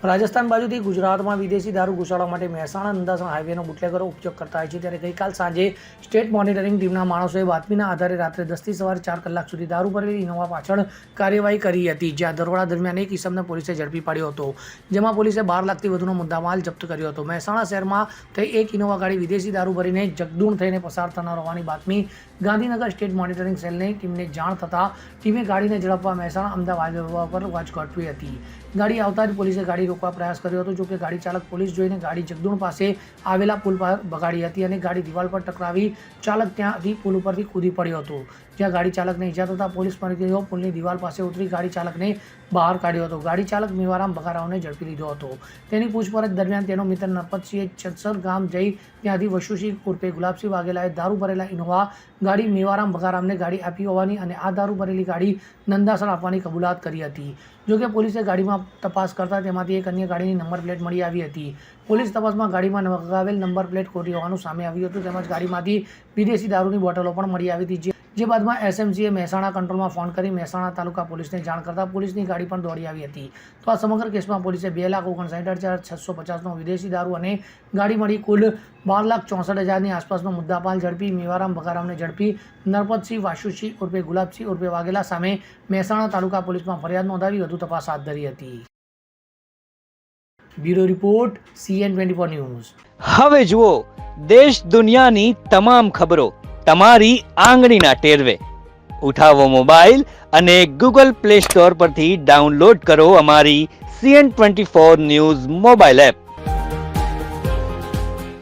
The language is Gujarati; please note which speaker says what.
Speaker 1: રાજસ્થાન બાજુથી ગુજરાતમાં વિદેશી દારૂ ઘુસાડવા માટે મહેસાણા નંદાસણ હાઈવેનો બુટલેગરો ઉપયોગ કરતા હોય છે ત્યારે ગઈકાલ સાંજે સ્ટેટ મોનિટરિંગ ટીમના માણસોએ બાતમીના આધારે રાત્રે 10 થી સવારે 4 કલાક સુધી દારૂ ભરેલી ઇનોવા પાછળ કાર્યવાહી કરી હતી, જ્યાં દરોડા દરમિયાન એક ઇસમને પોલીસે ઝડપી પાડ્યો હતો, જેમાં પોલીસે 12 લાખથી વધુનો મુદ્દામાલ જપ્ત કર્યો હતો। મહેસાણા શહેરમાં થઈ એક ઇનોવા ગાડી વિદેશી દારૂ ભરીને જગદૂણ થઈને પસાર થનાર હોવાની બાતમી ગાંધીનગર સ્ટેટ મોનિટરિંગ સેલની ટીમને જાણ થતાં ટીમે ગાડીને ઝડપવા મહેસાણા અમદાવાદ પર વોચ ગોઠવી હતી। ગાડી આવતા જ પોલીસે ગાડી રોકવા પ્રયાસ કર્યો હતો, જોકે ગાડી ચાલક પોલીસ જોઈને ગાડી જગદૂણ પાસે આવેલા પુલ પર બગાડી હતી અને ગાડી દિવાલ પર ટકરાવી ચાલક ત્યાંથી પુલ ઉપરથી કૂદી પડ્યો હતો, જ્યાં ગાડી ચાલકને ઈજા થતાં પોલીસ કર્મીઓ પુલની દિવાલ પાસે ઉતરી ગાડી ચાલકને બહાર કાઢ્યો હતો। ગાડી ચાલક મેવારામ બગારાવને ઝડપી લીધો હતો। તેની પૂછપરછ દરમિયાન તેનો મિત્ર નરપતસિંહે છત્સર ગામ જઈ ત્યાંથી વશુસિંહ ઉર્ફે ગુલાબસિંહ વાઘેલાએ દારૂ ભરેલા ઇનોવા ગાડી મેવારામ બગારામને ગાડી આપી હોવાની અને આ દારૂ ભરેલી ગાડી નંદાસણ આપવાની કબૂલાત કરી હતી। જોકે પોલીસે ગાડીમાં તપાસ કરતા તેમાંથી એક અન્ય ગાડીની નંબર પ્લેટ મળી આવી હતી। પોલીસ તપાસમાં ગાડીમાં લગાવેલ નંબર પ્લેટ ખોટી હોવાનું સામે આવ્યું હતું, તેમજ ગાડીમાંથી વિદેશી દારૂની બોટલો પણ મળી આવી હતી, જે બાદમાં એસએમસીએ મહેસાણા કંટ્રોલમાં ફોન કરી મહેસાણા તાલુકા પોલીસને જાણ કરતા પોલીસની ગાડી પણ દોડી આવી હતી। તો આ સમગ્ર કેસમાં પોલીસે 2,59,650નો વિદેશી દારૂ અને ગાડી મળી કુલ 12,64,000ની આસપાસનો મુદ્દામાલ ઝડપી મેવારામ બગારામને ઝડપી નરપતસિંહ વાશુસિંહ ઉર્ફે ગુલાબસિંહ ઉર્ફે વાઘેલા સામે મહેસાણા તાલુકા પોલીસમાં ફરિયાદ નોંધાવી વધુ તપાસ હાથ ધરી હતી। Bureau report CN24 news.
Speaker 2: હવે જુઓ દેશ દુનિયાની તમામ ખબરો તમારી આંગળીના ટેરવે। ઉઠાવો મોબાઈલ અને Google Play Store પરથી ડાઉનલોડ કરો અમારી CN24 ન્યૂઝ મોબાઈલ એપ।